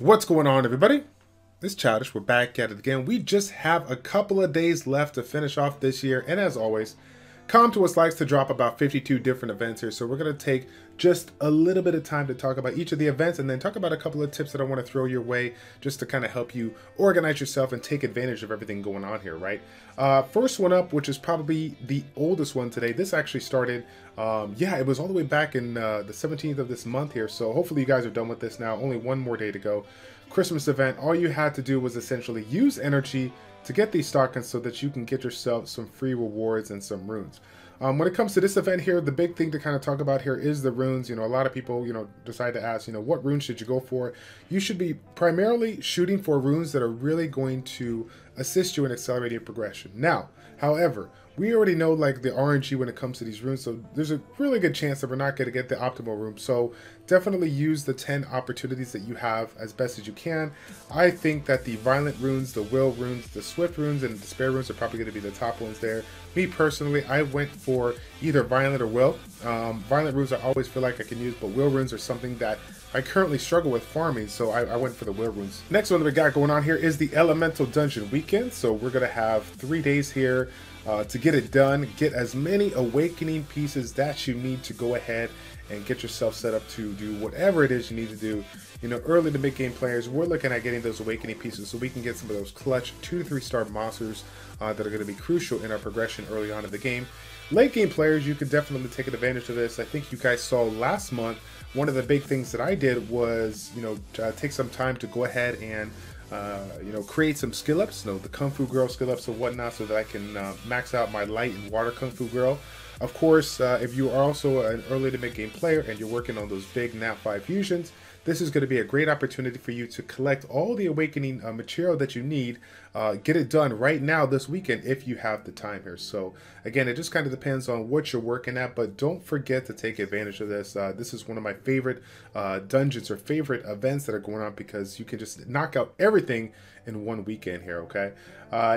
What's going on, everybody? It's Childish. We're back at it again. We just have a couple of days left to finish off this year, and as always, Us likes to drop about 52 different events here, so we're going to take just a little bit of time to talk about each of the events and then talk about a couple of tips that I want to throw your way just to kind of help you organize yourself and take advantage of everything going on here, right? First one up, which is probably the oldest one today. This actually started, it was all the way back in the 17th of this month here, so hopefully you guys are done with this now. Only one more day to go. Christmas event. All you had to do was essentially use energy to get these stockings so that you can get yourself some free rewards and some runes. When it comes to this event here, the big thing to kind of talk about here is the runes. You know, a lot of people, decide to ask, what runes should you go for? You should be primarily shooting for runes that are really going to assist you in accelerating progression. Now, however, we already know like the RNG when it comes to these runes, so there's a really good chance that we're not going to get the optimal rune. So definitely use the 10 opportunities that you have as best as you can. I think that the violent runes, the will runes, the swift runes, and the despair runes are probably going to be the top ones there. Me personally, I went for either violent or will. Violent runes I always feel like I can use, but will runes are something that I currently struggle with farming, so I went for the will runes. Next one that we got going on here is the elemental dungeon weekend. So we're going to have 3 days here to get it done. Get as many awakening pieces that you need to go ahead and get yourself set up to do whatever it is you need to do. You know, early to mid-game players, we're looking at getting those awakening pieces so we can get some of those clutch 2 to 3 star monsters that are going to be crucial in our progression early on in the game. Late game players, you can definitely take advantage of this. I think you guys saw last month, one of the big things that I did was, take some time to go ahead and create some skill ups, the Kung Fu Girl skill ups and whatnot, so that I can max out my light and water Kung Fu Girl. Of course, if you are also an early to mid game player and you're working on those big Nat 5 fusions, this is going to be a great opportunity for you to collect all the awakening material that you need. Get it done right now this weekend if you have the time here. So again, it just kind of depends on what you're working at, but don't forget to take advantage of this. This is one of my favorite dungeons or favorite events that are going on because you can just knock out everything in one weekend here, okay?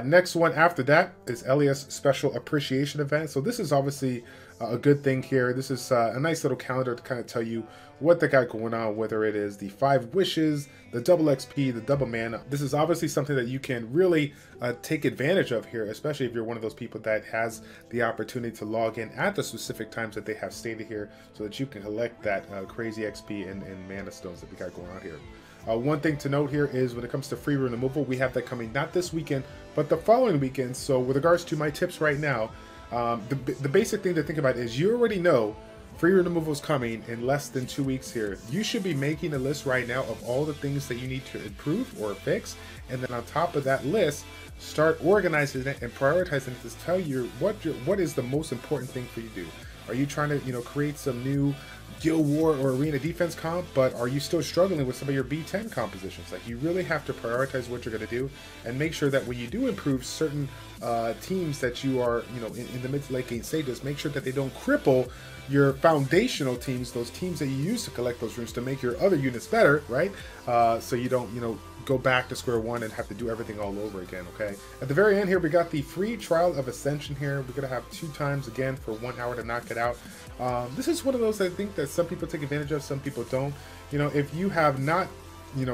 Next one after that is Elias Special Appreciation Event. So this is obviously a good thing here. This is a nice little calendar to kind of tell you what they got going on, whether it is the 5 wishes, the double XP, the double mana. This is obviously something that you can really take advantage of here, especially if you're one of those people that has the opportunity to log in at the specific times that they have stated here so that you can collect that crazy XP and mana stones that we got going on here. One thing to note here is when it comes to free rune removal, we have that coming not this weekend, but the following weekend. So with regards to my tips right now, the basic thing to think about is you already know free rune removal is coming in less than 2 weeks here. You should be making a list right now of all the things that you need to improve or fix. And then on top of that list, start organizing it and prioritizing it to tell you what is the most important thing for you to do. Are you trying to, create some new Guild War or Arena Defense comp, but are you still struggling with some of your B10 compositions? Like, you really have to prioritize what you're going to do and make sure that when you do improve certain teams that you are, in the mid to late game stages, make sure that they don't cripple your foundational teams, those teams that you use to collect those runes to make your other units better, right? So you don't, go back to square one and have to do everything all over again, okay? At the very end here, we got the free trial of Ascension here. We're going to have 2 times again for 1 hour to knock it out. This is one of those I think that some people take advantage of, some people don't. If you have not,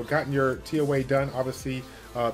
gotten your TOA done, obviously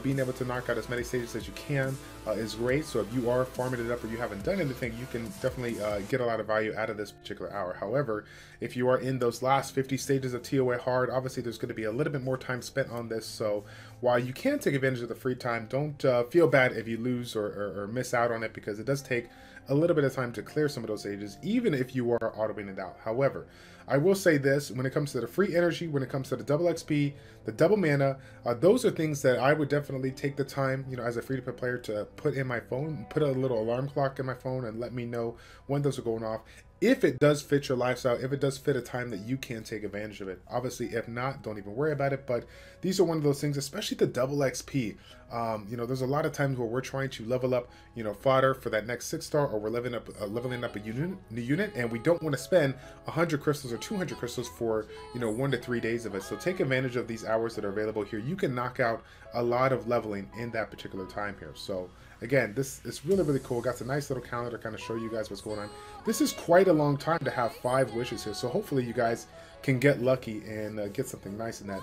being able to knock out as many stages as you can is great. So if you are farming it up or you haven't done anything, you can definitely get a lot of value out of this particular hour. However, if you are in those last 50 stages of TOA hard, obviously there's going to be a little bit more time spent on this. So while you can take advantage of the free time, don't feel bad if you lose or miss out on it, because it does take a little bit of time to clear some of those stages, even if you are autoing it out. However, I will say this, when it comes to the free energy, when it comes to the double XP, the double mana, those are things that I would definitely take the time, as a free-to-play player, to put in my phone, put a little alarm clock in my phone and let me know when those are going off. If it does fit your lifestyle, if it does fit a time that you can take advantage of it. Obviously, if not, don't even worry about it. But these are one of those things, especially the double XP. There's a lot of times where we're trying to level up, fodder for that next 6-star, or we're leveling up a new unit, and we don't want to spend 100 crystals or 200 crystals for, 1 to 3 days of it. So take advantage of these hours that are available here. You can knock out a lot of leveling in that particular time here. So again, this is really, really cool. Got a nice little calendar to kind of show you guys what's going on. This is quite a long time to have 5 wishes here. So hopefully you guys can get lucky and get something nice in that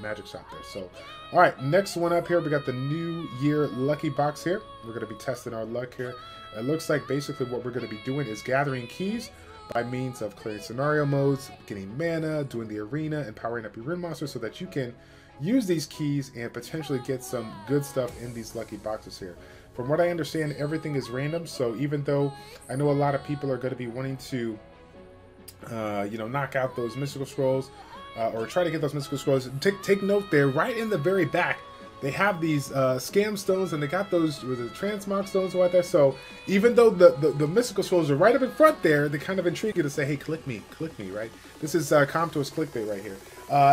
magic shop there. So, all right, next one up here, we got the New Year Lucky Box here. We're going to be testing our luck here. It looks like basically what we're going to be doing is gathering keys by means of clearing scenario modes, getting mana, doing the arena, and powering up your rune monster so that you can use these keys and potentially get some good stuff in these lucky boxes here. From what I understand, everything is random, so even though I know a lot of people are going to be wanting to you know, knock out those mystical scrolls or try to get those mystical scrolls, take note there, right in the very back, they have these scam stones, and they got those with the transmog stones right there. So even though the mystical scrolls are right up in front there, they kind of intrigue you to say, hey, click me, right? This is Comto's clickbait right here.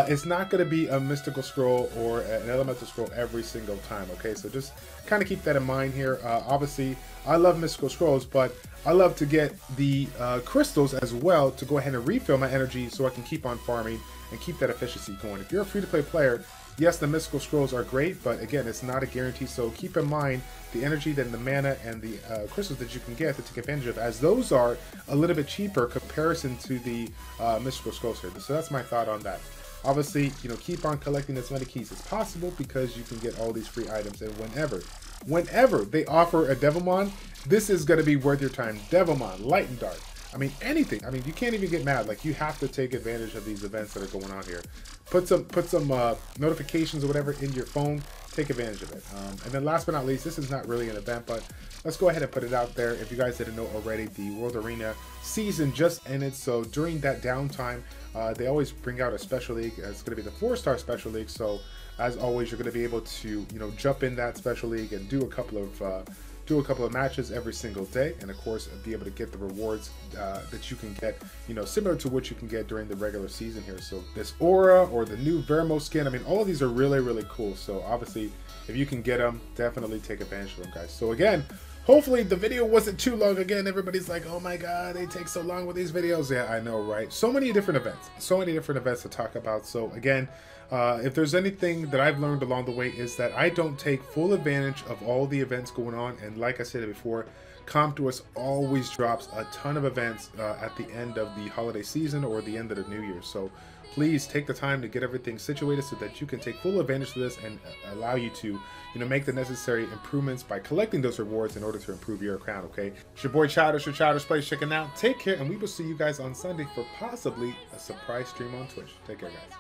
It's not going to be a mystical scroll or an elemental scroll every single time, okay? So just kind of keep that in mind here. Obviously, I love mystical scrolls, but I love to get the crystals as well to go ahead and refill my energy so I can keep on farming and keep that efficiency going. If you're a free-to-play player, yes, the mystical scrolls are great, but again, it's not a guarantee. So keep in mind the energy, then the mana, and the crystals that you can get to take advantage of, as those are a little bit cheaper comparison to the mystical scrolls here. So that's my thought on that. Obviously, you know, keep on collecting as many keys as possible because you can get all these free items, and whenever they offer a Devilmon, this is going to be worth your time. Devilmon, Light and Dark. I mean, anything. I mean, you can't even get mad. Like, you have to take advantage of these events that are going on here. Put some notifications or whatever in your phone. Take advantage of it. And then last but not least, this is not really an event, but let's go ahead and put it out there. If you guys didn't know already, the World Arena season just ended. So during that downtime, they always bring out a special league. It's going to be the 4-star special league. So as always, you're going to be able to, you know, jump in that special league and do a couple of matches every single day, and of course be able to get the rewards that you can get, you know, similar to what you can get during the regular season here. So this aura or the new Vermo skin, I mean, all of these are really cool. So obviously, if you can get them, definitely take advantage of them, guys. So again, hopefully the video wasn't too long. Again, everybody's like, oh my god, they take so long with these videos. Yeah, I know, right? So many different events to talk about. So again, if there's anything that I've learned along the way, is that I don't take full advantage of all the events going on. And like I said before, Comtois always drops a ton of events at the end of the holiday season or the end of the new year. So please take the time to get everything situated so that you can take full advantage of this and allow you to, you know, make the necessary improvements by collecting those rewards in order to improve your account, okay? It's your boy Childish, your ChildishPlays checking out. Take care, and we will see you guys on Sunday for possibly a surprise stream on Twitch. Take care, guys.